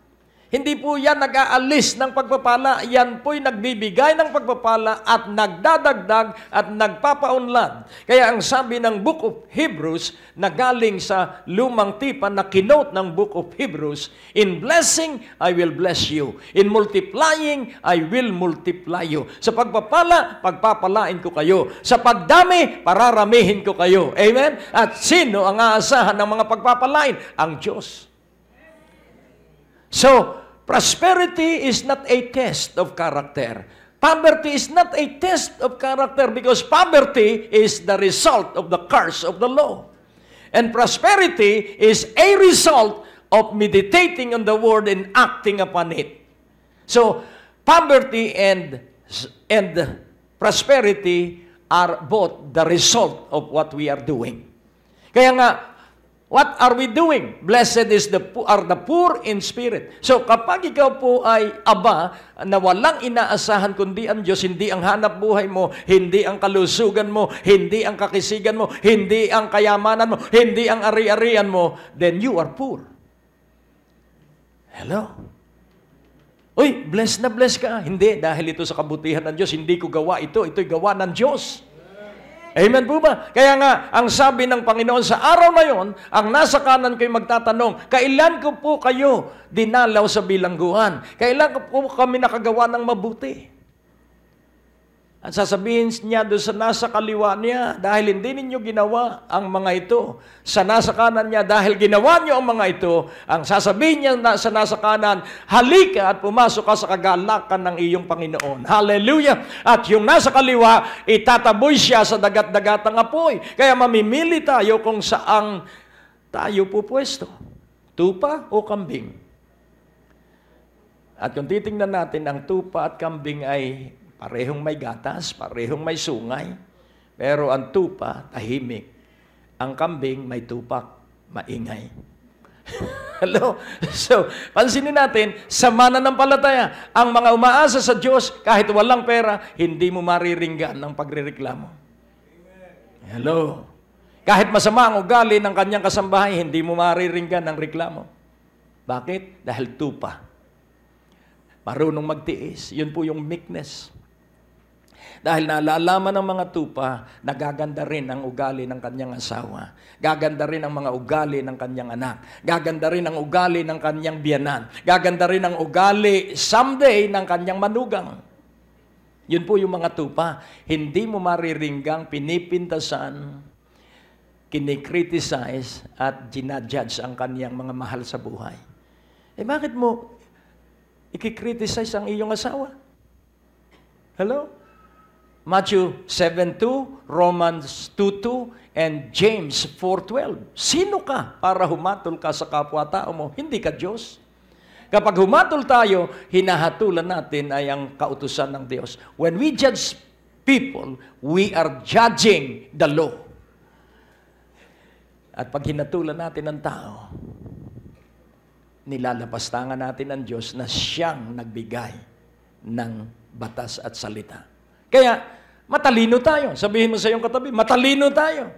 Hindi po yan nag-aalis ng pagpapala. Yan po'y nagbibigay ng pagpapala at nagdadagdag at nagpapaunlad. Kaya ang sabi ng Book of Hebrews na galing sa lumang tipan na kinote ng Book of Hebrews, in blessing, I will bless you. In multiplying, I will multiply you. Sa pagpapala, pagpapalain ko kayo. Sa pagdami, pararamihin ko kayo. Amen? At sino ang aasahan ng mga pagpapalain? Ang Diyos. So, prosperity is not a test of character. Poverty is not a test of character because poverty is the result of the curse of the law. And prosperity is a result of meditating on the word and acting upon it. So, poverty and prosperity are both the result of what we are doing. Kaya nga, what are we doing? Blessed are the poor in spirit. So kapag ikaw po ay aba na walang inaasahan kundi ang Diyos, hindi ang hanap buhay mo, hindi ang kalusugan mo, hindi ang kakisigan mo, hindi ang kayamanan mo, hindi ang ari-arian mo, then you are poor. Hello? Uy, blessed na blessed ka. Hindi, dahil ito sa kabutihan ng Diyos, hindi ko gawa ito, ito'y gawa ng Diyos. Amen po ba? Kaya nga, ang sabi ng Panginoon sa araw na yon, ang nasa kanan ko'y magtatanong, kailan ko po kayo dinalaw sa bilangguan? Kailan ko po kami nakagawa ng mabuti? At sasabihin niya doon sa nasa kaliwa niya, dahil hindi ninyo ginawa ang mga ito. Sa nasa kanan niya, dahil ginawa niyo ang mga ito, ang sasabihin niya sa nasa kanan, halika at pumasok ka sa kagalakan ng iyong Panginoon. Hallelujah! At yung nasa kaliwa, itataboy siya sa dagat-dagatang apoy. Kaya mamimili tayo kung saang tayo pupwesto. Tupa o kambing? At kung titingnan natin, ang tupa at kambing ay parehong may gatas, parehong may sungay. Pero ang tupa, tahimik. Ang kambing, may tupak, maingay. Hello? So, pansinin natin, sa mananampalataya, ang mga umaasa sa Diyos, kahit walang pera, hindi mo mariringgan ng pagrereklamo. Hello? Kahit masama ang ugali ng kanyang kasambahay, hindi mo mariringgan ng reklamo. Bakit? Dahil tupa. Marunong magtiis. Yun po yung meekness. Dahil naalalaman ng mga tupa, nagaganda rin ang ugali ng kanyang asawa. Gaganda rin ang mga ugali ng kanyang anak. Gaganda rin ang ugali ng kanyang biyanan. Gaganda rin ang ugali someday ng kanyang manugang. Yun po yung mga tupa. Hindi mo mariringgang pinipintasan, kinikriticize at ginajudge ang kanyang mga mahal sa buhay. Eh bakit mo ikikriticize ang iyong asawa? Hello? Matthew 7:2, Romans 2:2, and James 4:12. Sino ka para humatol ka sa kapwa-tao mo? Hindi ka Diyos. Kapag humatol tayo, hinahatulan natin ay ang kautusan ng Diyos. When we judge people, we are judging the law. At pag hinatulan natin ang tao, nilalapastangan natin ang Diyos na siyang nagbigay ng batas at salita. Kaya, matalino tayo. Sabihin mo sa iyong katabi, matalino tayo.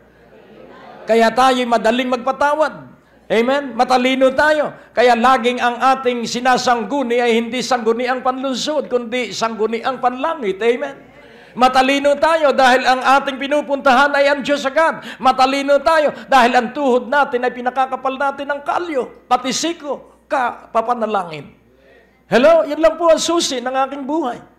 Kaya tayo'y madaling magpatawad. Amen? Matalino tayo. Kaya laging ang ating sinasangguni ay hindi sangguni ang panlunsod, kundi sangguni ang panlangit. Amen? Matalino tayo dahil ang ating pinupuntahan ay ang Diyos agad. Matalino tayo dahil ang tuhod natin ay pinakakapal natin ng kalyo, pati siko, papanalangin. Hello? Yan lang po ang susi ng aking buhay.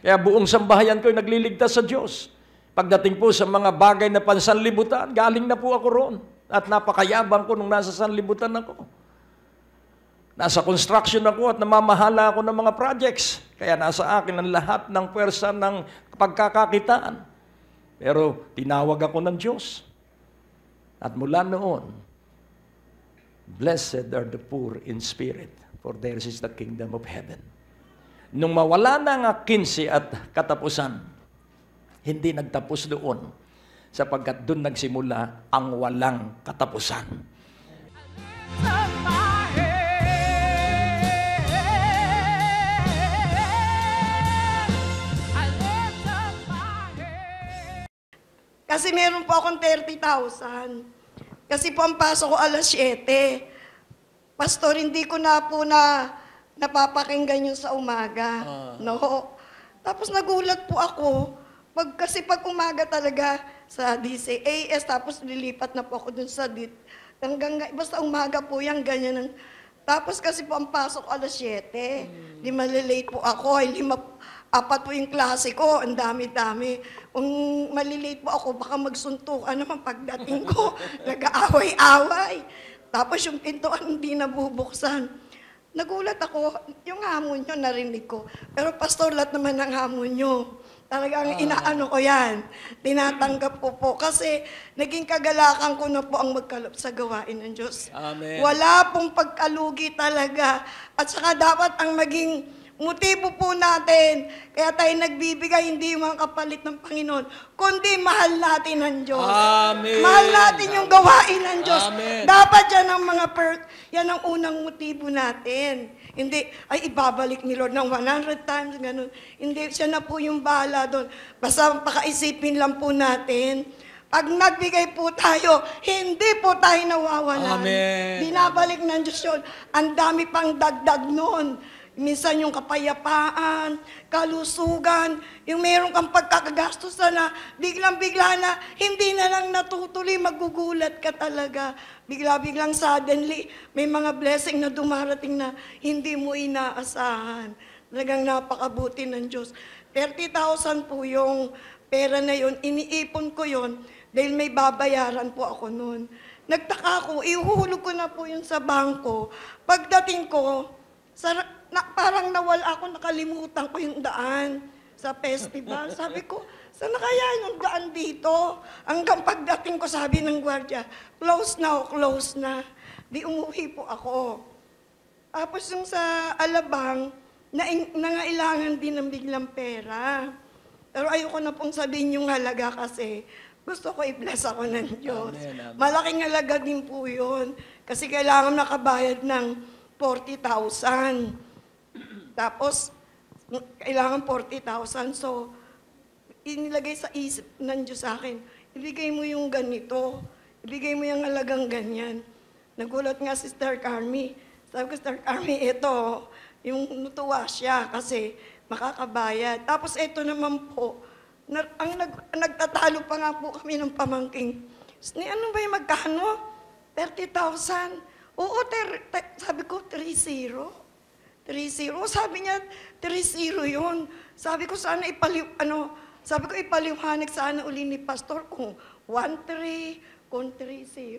Kaya buong sambahayan ko'y nagliligtas sa Diyos. Pagdating po sa mga bagay na pansanlibutan, galing na po ako roon. At napakayabang ko nung nasa sanlibutan ako. Nasa construction ako at namamahala ako ng mga projects. Kaya nasa akin ang lahat ng pwersa ng pagkakakitaan. Pero tinawag ako ng Diyos. At mula noon, blessed are the poor in spirit, for theirs is the kingdom of heaven. Nung mawala na nga 15 at katapusan, hindi nagtapos doon, sapagkat doon nagsimula ang walang katapusan. Kasi meron po akong 30,000. Kasi po ang pasok ko alas 7. Pastor, hindi ko na po napapakinggan yun sa umaga. No. Tapos nagulat po ako. Kasi pag umaga talaga sa DCAS, tapos lilipat na po ako dun sa DIT. Basta umaga po yan, ganyan. Tapos kasi po ang pasok alas 7. Di malilate po ako. 4 po yung klase ko. Ang dami-dami. Kung malilate po ako, baka magsuntukan naman pagdating ko. Nag-aaway-away. Tapos yung pintuan hindi nabubuksan. Nagulat ako, yung hamon nyo narinig ko. Pero pastor, lahat naman ng hamon nyo. Talagang inaano ko yan. Tinatanggap ko po. Kasi naging kagalakan ko na po ang magkalap sa gawain ng Diyos. Amen. Wala pong pagkalugi talaga. At saka dapat ang maging motibo po natin, kaya tayo nagbibigay, hindi yung mga kapalit ng Panginoon, kundi mahal natin ang Diyos. Amen. Mahal natin yung gawain ng Diyos. Amen. Dapat yan ang yan ang unang motibo natin. Hindi, ay ibabalik ni Lord ng 100 times, ganun. Hindi, siya na po yung bahala doon. Basta pakaisipin lang po natin. Pag nagbigay po tayo, hindi po tayo nawawalan. Amen. Binabalik ng Diyos yun. Ang dami pang dagdag noon. Minsan yung kapayapaan, kalusugan, yung meron kang pagkakagastusan na biglang-bigla na hindi na lang natutuloy, magugulat ka talaga. Bigla-biglang suddenly, may mga blessing na dumarating na hindi mo inaasahan. Talagang napakabuti ng Diyos. 30,000 po yung pera na yun, iniipon ko yun dahil may babayaran po ako noon. Nagtaka ko, ihuhulog ko na po yun sa bangko. Pagdating ko, parang nawala ako, nakalimutan ko yung daan sa festival. Sabi ko, saan na kaya yung daan dito? Hanggang pagdating ko, sabi ng gwardiya, close na. Di umuwi po ako. Tapos yung sa Alabang, nangailangan din ng biglang pera. Pero ayoko na pong sabihin yung halaga kasi gusto ko i-bless ako ng Diyos. Amen, amen. Malaking halaga din po yun. Kasi kailangan nakabayad ng 40,000. Tapos, kailangan 40,000. So, inilagay sa isip ng Diyos sa akin, ibigay mo yung ganito. Ibigay mo yung halagang ganyan. Nagulat nga si Sister Carmi. Sabi ko, Sister Carmi, ito, yung natuwa siya kasi makakabayad. Tapos ito naman po, nagtatalo pa nga po kami ng pamangking. Ano ba yung magkano? 30,000. Oo, sabi ko, 30. 30. Sabi niya, 30 yun. Sabi ko, ipaliwanag sana uli ni Pastor kung 13, kung 30.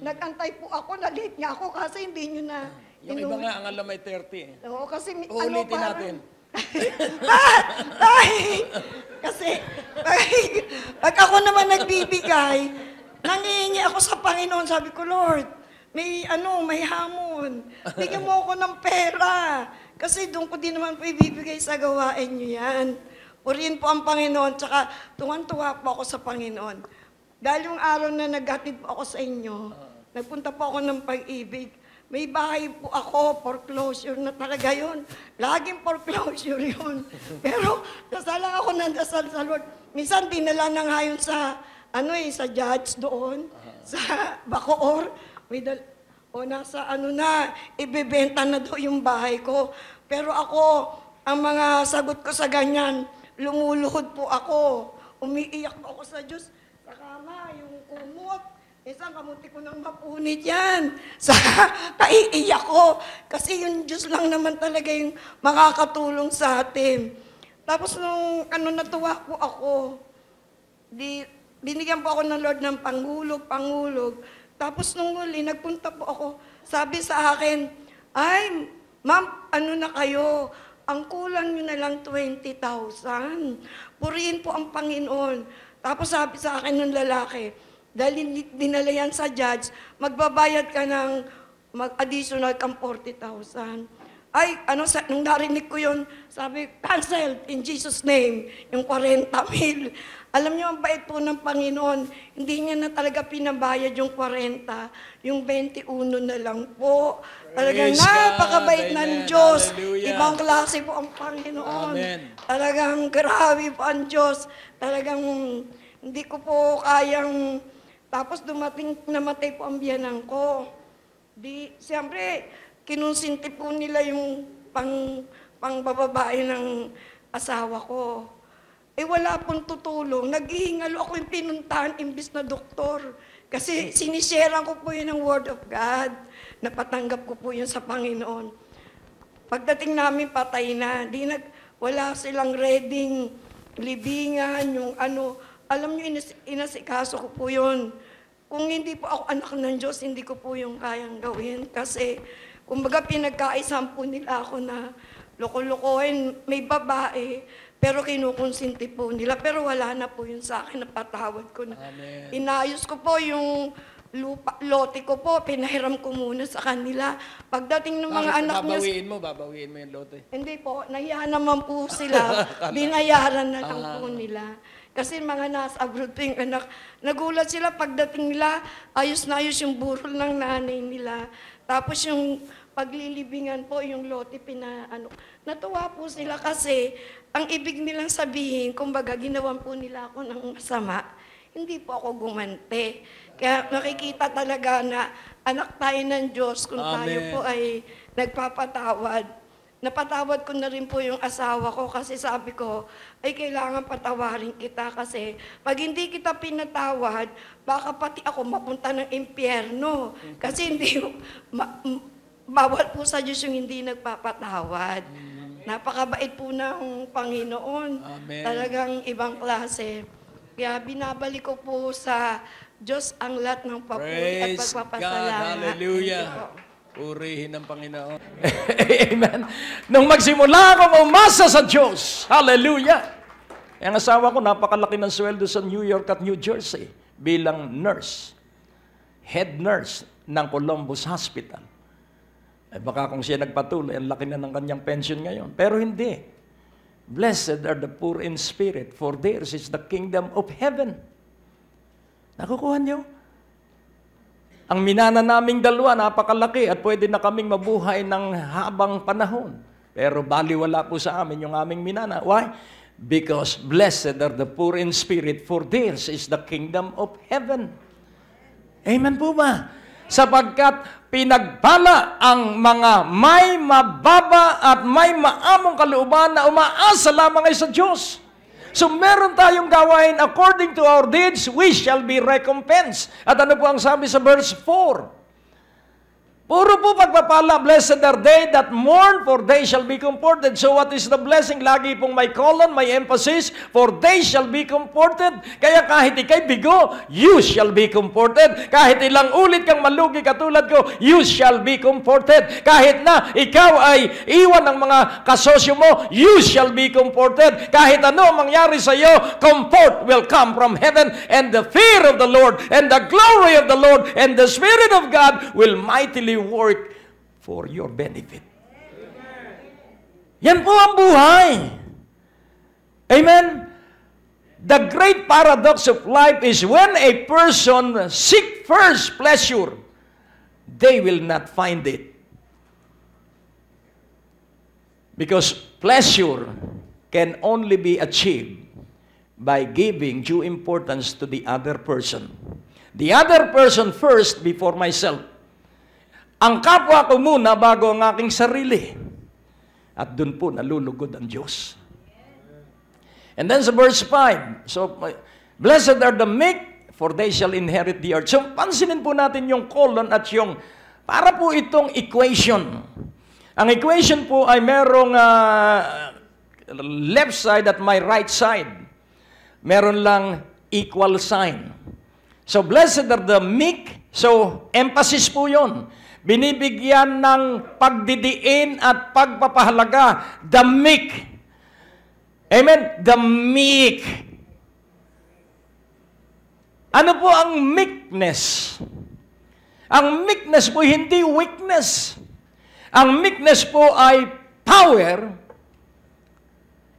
Nag-antay po ako, na-late nga ako kasi hindi nyo na. Yung iba nga, ang alam may 30. Oo, kasi Uulitin natin. Kasi, pag ako naman nagbibigay, nangihingi ako sa Panginoon, sabi ko, Lord, may hamon. Bigyan mo ako ng pera. Kasi doon ko din naman po ibibigay sa gawain nyo yan. Purihin po ang Panginoon, tsaka tuwan-tuwa po ako sa Panginoon. Dahil yung araw na naghatid po ako sa inyo, nagpunta po ako ng Pag-ibig. May bahay po ako, foreclosure na talaga yun. Laging foreclosure yun. Pero dasal lang ako ng dasal sa Lord. Minsan dinala na nga yun sa judge doon, sa Bacoor. Nasa ibebenta na daw yung bahay ko. Pero ako, ang mga sagot ko sa ganyan, lumuluhod po ako. Umiiyak po ako sa Diyos. Sa kama, yung kumot. Isang kamuti ko nang mapunit yan. Sa kaiiyak ko. Kasi yung Diyos lang naman talaga yung makakatulong sa atin. Tapos nung natuwa po ako, binigyan po ako ng Lord ng panghulog. Tapos nung huli, nagpunta po ako, sabi sa akin, ay, ma'am, na kayo? Ang kulang nyo na lang 20,000. Purihin po ang Panginoon. Tapos sabi sa akin ng lalaki, dahil dinala yan sa judge, magbabayad ka ng additional kang 40,000. Ay, nung narinig ko yun, sabi, cancel in Jesus' name, yung 40,000. Alam niyo, ang bait po ng Panginoon, hindi niya na talaga pinabayad yung 40, yung 21 na lang po. Talagang napakabait ng Diyos. Hallelujah. Ibang klase po ang Panginoon. Amen. Talagang grabe po ang Diyos. Talagang Hindi ko po kayang, tapos namatay po ang biyanan ko. Siyempre, kinonsinti po nila yung pangbababae ng asawa ko. Wala pong tutulong. Naghihingalo ako yung pinuntahan imbis na doktor. Kasi sinisharean ko po yun ng Word of God. Napatanggap ko po yun sa Panginoon. Pagdating namin, patay na. Wala silang reading, libingan, yung ano. Alam nyo, inasikaso ko po yun. Kung hindi po ako anak ng Diyos, hindi ko po yung kayang gawin. Kasi, kumbaga, pinagkaisam po nila ako na loko-lokohin, may babae, pero kinukonsinti po nila. Pero wala na po yun sa akin, napatawad ko na. Amen. Inayos ko po yung lote ko po, pinahiram ko muna sa kanila. Pagdating ng mga anak niya... Babawiin mo yung lote. Hindi po, nahiya naman po sila. Binayaran na lang po nila. Kasi mga nasa abroad po yung anak. Nagulat sila pagdating nila, ayos na ayos yung burol ng nanay nila. Tapos yung paglilibingan po, yung lote, natuwa po sila kasi ang ibig nilang sabihin, kumbaga ginawan po nila ako ng masama, hindi po ako gumante. Kaya nakikita talaga na anak tayo ng Diyos kung tayo po ay nagpapatawad. Napatawad ko na rin po yung asawa ko kasi sabi ko, ay kailangan patawarin kita kasi pag hindi kita pinatawad, baka pati ako mapunta ng impyerno. Kasi hindi, bawal po sa Diyos yung hindi nagpapatawad. Napakabait po ng Panginoon. Amen. Talagang ibang klase. Kaya binabalik ko po sa Diyos ang lahat ng papuri at Praise pagpapasalamat. God. Hallelujah. Thank you po. Purihin ng Panginoon. Amen. Nung magsimula akong umasa sa Diyos, hallelujah. Ang asawa ko, napakalaki ng sweldo sa New York at New Jersey bilang nurse. Head nurse ng Columbus Hospital. Baka kung siya nagpatuloy, ang laki na ng kanyang pension ngayon. Pero hindi. Blessed are the poor in spirit, for theirs is the kingdom of heaven. Nakukuha niyo? Ang minana naming dalawa, napakalaki at pwede na kaming mabuhay ng habang panahon. Pero baliwala po sa amin yung aming minana. Why? Because blessed are the poor in spirit, for theirs is the kingdom of heaven. Amen po ba? Sapagkat pinagpala ang mga may mababa at may maamong kalooban na umaasa lamang ay sa Diyos. So meron tayong gawain, according to our deeds, we shall be recompensed. At ano po ang sabi sa verse 4? Puro po pagpapala, blessed are they that mourn, for they shall be comforted. So what is the blessing? Lagi pong may colon, may emphasis, for they shall be comforted. Kaya kahit ikay bigo, you shall be comforted. Kahit ilang ulit kang malugi katulad ko, you shall be comforted. Kahit na ikaw ay iwan ng mga kasosyo mo, you shall be comforted. Kahit ano ang mangyari sa iyo, comfort will come from heaven, and the fear of the Lord, and the glory of the Lord, and the Spirit of God will mightily work for your benefit. Yan po ang buhay. Amen? The great paradox of life is when a person seek first pleasure, they will not find it. Because pleasure can only be achieved by giving due importance to the other person. The other person first before myself. Ang kapwa ko muna bago ang aking sarili. At dun po nalulugod ang Diyos. And then sa verse 5, so, blessed are the meek, for they shall inherit the earth. So, pansinin po natin yung colon at yung, para po itong equation. Ang equation po ay merong left side at my right side. Meron lang equal sign. So, blessed are the meek. So, emphasis po yun. Binibigyan ng pagdidiin at pagpapahalaga. The meek. Amen? The meek. Ano po ang meekness? Ang meekness po hindi weakness. Ang meekness po ay power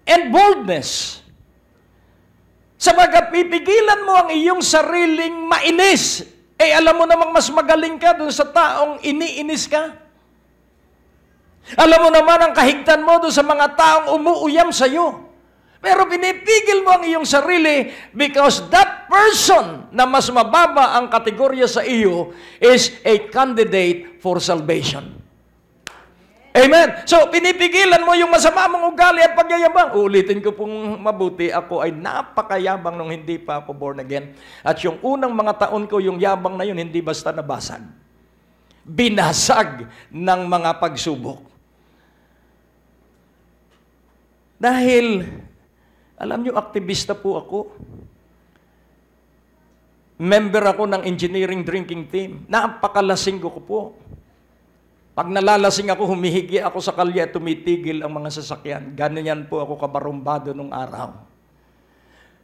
and boldness. Sapagkat pipigilan mo ang iyong sariling mainis. Alam mo namang mas magaling ka dun sa taong iniinis ka. Alam mo naman ang kahigtan mo dun sa mga taong umuuyam sa'yo. Pero pinipigil mo ang iyong sarili because that person na mas mababa ang kategorya sa iyo is a candidate for salvation. Amen. So, pinipigilan mo yung masama mong ugali at pagyayabang. Ulitin ko pong mabuti, ako ay napakayabang nung hindi pa ako born again. At yung unang mga taon ko, yung yabang na yun, hindi basta nabasag. Binasag ng mga pagsubok. Dahil, alam nyo, aktivista po ako. Member ako ng engineering drinking team. Napakalasing ko po. Pag nalalasing ako, humihigi ako sa kalye at tumitigil ang mga sasakyan. Ganyan po ako kabarumbado nung araw.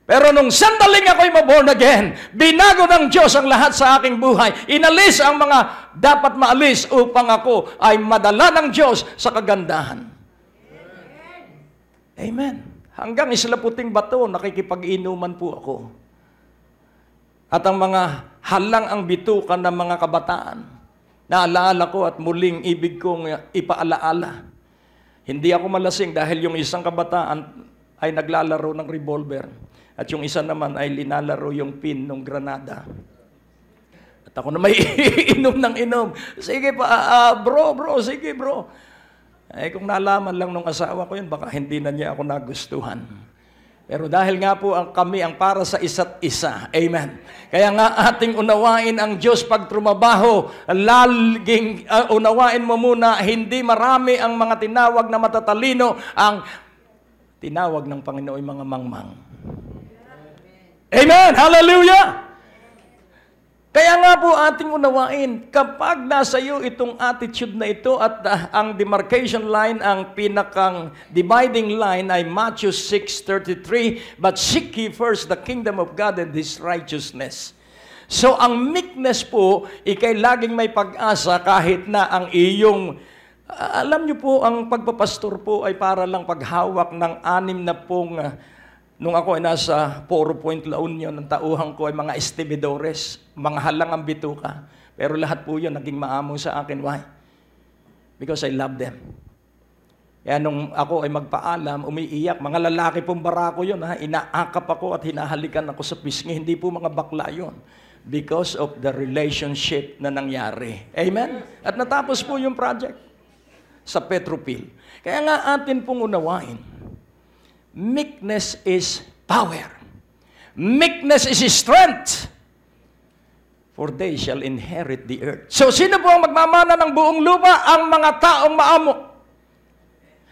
Pero nung sandaling ako'y maborn again, binago ng Diyos ang lahat sa aking buhay. Inalis ang mga dapat maalis upang ako ay madala ng Diyos sa kagandahan. Amen. Hanggang Isla Puting Bato, nakikipag-inuman po ako. At ang mga halang ang bitukan ng mga kabataan, naalaala ko at muling ibig kong ipaalaala. Hindi ako malasing dahil yung isang kabataan ay naglalaro ng revolver at yung isa naman ay linalaro yung pin ng granada. At ako na may inom ng inom. Sige pa, bro, sige bro. Eh kung nalaman lang nung asawa ko yun, baka hindi na niya ako nagustuhan. Pero dahil nga po kami ang para sa isa't isa. Amen. Kaya nga ating unawain ang Diyos pag trumabaho. Laging unawain mo muna, hindi marami ang mga tinawag na matatalino. Ang tinawag ng Panginoon ay mga mangmang. Amen! Hallelujah! Kaya nga po ating unawain, kapag nasa iyo itong attitude na ito at ang demarcation line, ang pinakang dividing line ay Matthew 6:33, but seek ye first the kingdom of God and His righteousness. So ang meekness po, ikay laging may pag-asa kahit na ang iyong, alam niyo po, ang pagpapastor po ay para lang paghawak ng 6 na pong nung ako ay nasa Poro Point, La Union, ang tauhan ko ay mga estibidores, mga halang ang bituka. Pero lahat po yun naging maamo sa akin. Why? Because I love them. Kaya nung ako ay magpaalam, umiiyak, mga lalaki pong barako yun, inaakap ako at hinahalikan ako sa pisngi. Hindi po mga bakla yun. Because of the relationship na nangyari. Amen? At natapos po yung project sa Petropil. Kaya nga atin pong unawain, meekness is power. Meekness is strength. For they shall inherit the earth. So, sino po ang magmamana ng buong lupa? Ang mga taong maamo.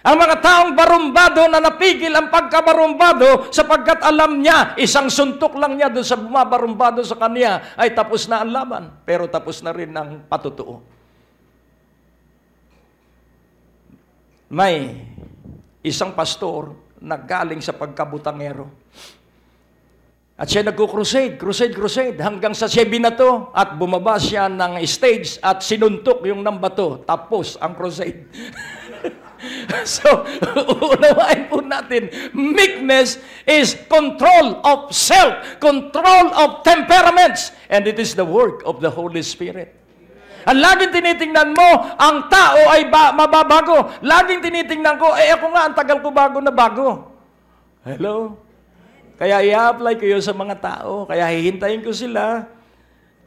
Ang mga taong barumbado na napigil ang pagkabarumbado sapagkat alam niya, isang suntok lang niya doon sa bumabarumbado sa kanya ay tapos na ang laban. Pero tapos na rin ang patutuo. May isang pastor naggaling sa pagkabutangero. At siya nagko-crusade, crusade, hanggang sa siya binato at bumaba siya ng stage at sinuntok yung nambato. Tapos ang crusade. So, unawain po natin, meekness is control of self, control of temperaments, and it is the work of the Holy Spirit. Ang laging tinitingnan mo, ang tao ay mababago. Laging tinitingnan ko, ako nga, ang tagal ko bago na bago. Hello? Kaya i-apply ko yun sa mga tao. Kaya hihintayin ko sila.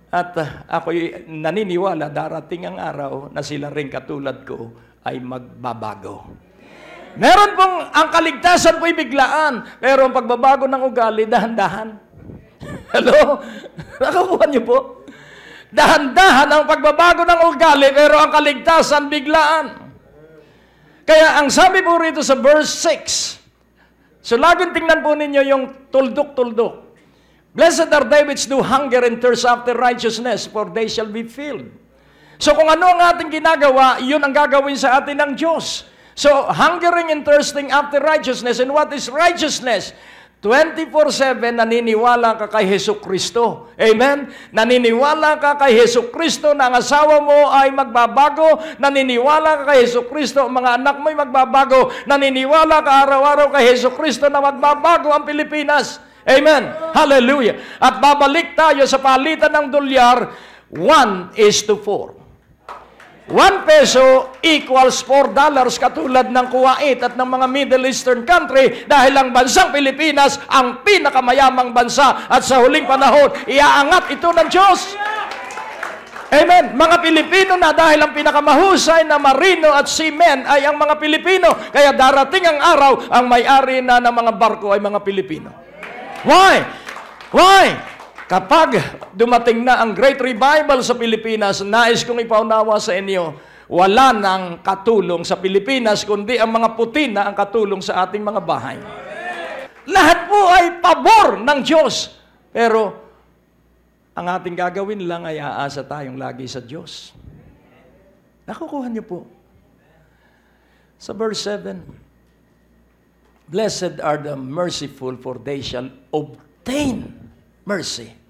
At ako'y naniniwala, darating ang araw na sila rin katulad ko ay magbabago. Meron pong, ang kaligtasan po'y biglaan. Pero ang pagbabago ng ugali, dahan-dahan. Hello? Nakakuha niyo po? Dahan-dahan ang pagbabago ng ugali, pero ang kaligtasan biglaan. Kaya ang sabi po rito sa verse 6, so laging tingnan po ninyo yung tuldok-tuldok. Blessed are they which do hunger and thirst after righteousness, for they shall be filled. So kung ano ang ating ginagawa, yun ang gagawin sa atin ng Diyos. So hungering and thirsting after righteousness, and what is righteousness? 24/7 naniniwala ka kay Hesus Kristo. Amen? Naniniwala ka kay Hesus Kristo na ang asawa mo ay magbabago. Naniniwala ka kay Hesus Kristo, mga anak mo ay magbabago. Naniniwala ka araw-araw kay Hesus Kristo na magbabago ang Pilipinas. Amen? Hallelujah. At babalik tayo sa palitan ng dolyar, 1:4. 1 peso equals $4 katulad ng Kuwait at ng mga Middle Eastern country dahil ang bansang Pilipinas ang pinakamayamang bansa at sa huling panahon, iaangat ito ng Diyos. Amen. Mga Pilipino na dahil ang pinakamahusay na marino at seamen ay ang mga Pilipino. Kaya darating ang araw, ang may-ari na ng mga barko ay mga Pilipino. Why? Why? Kapag dumating na ang Great Revival sa Pilipinas, nais kong ipaunawa sa inyo, wala nang katulong sa Pilipinas, kundi ang mga puti na ang katulong sa ating mga bahay. Lahat po ay pabor ng Diyos. Pero, ang ating gagawin lang ay aasa tayong lagi sa Diyos. Nakukuha niyo po. Sa verse 7, Blessed are the merciful, for they shall obtain mercy.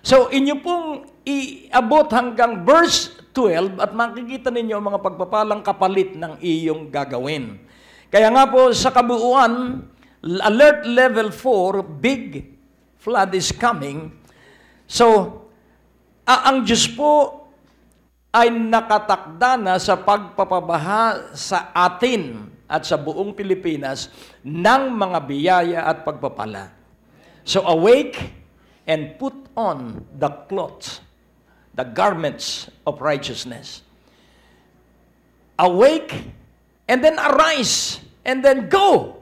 So, inyo pong iabot hanggang verse 12 at makikita ninyo ang mga pagpapalang kapalit ng iyong gagawin. Kaya nga po sa kabuuan, alert level 4, big flood is coming. So, ang Diyos po ay nakatakda na sa pagpapabaha sa atin at sa buong Pilipinas ng mga biyaya at pagpapala. So, awake and put on the cloth, the garments of righteousness. Awake and then arise and then go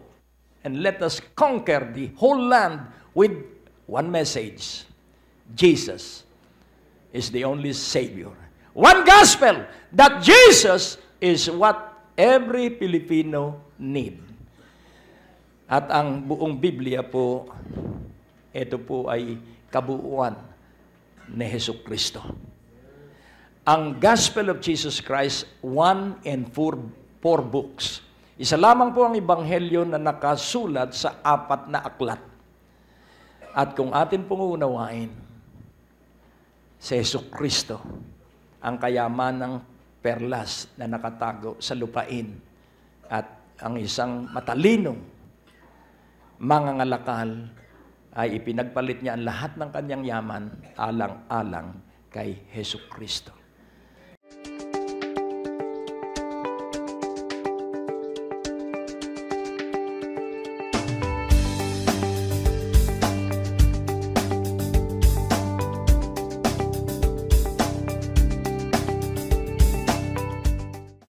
and let us conquer the whole land with one message. Jesus is the only Savior. One gospel, that Jesus is what every Filipino need. At ang buong Biblia po, ito po ay kabuuan ni Jesucristo. Ang Gospel of Jesus Christ, 1 and 4 books. Isa lamang po ang Ebanghelyo na nakasulat sa 4 na aklat. At kung atin pong unawain, si Jesucristo, ang kayamanang perlas na nakatago sa lupain at ang isang matalinong mangangalakal ay ipinagpalit niya ang lahat ng kanyang yaman alang-alang kay Jesucristo.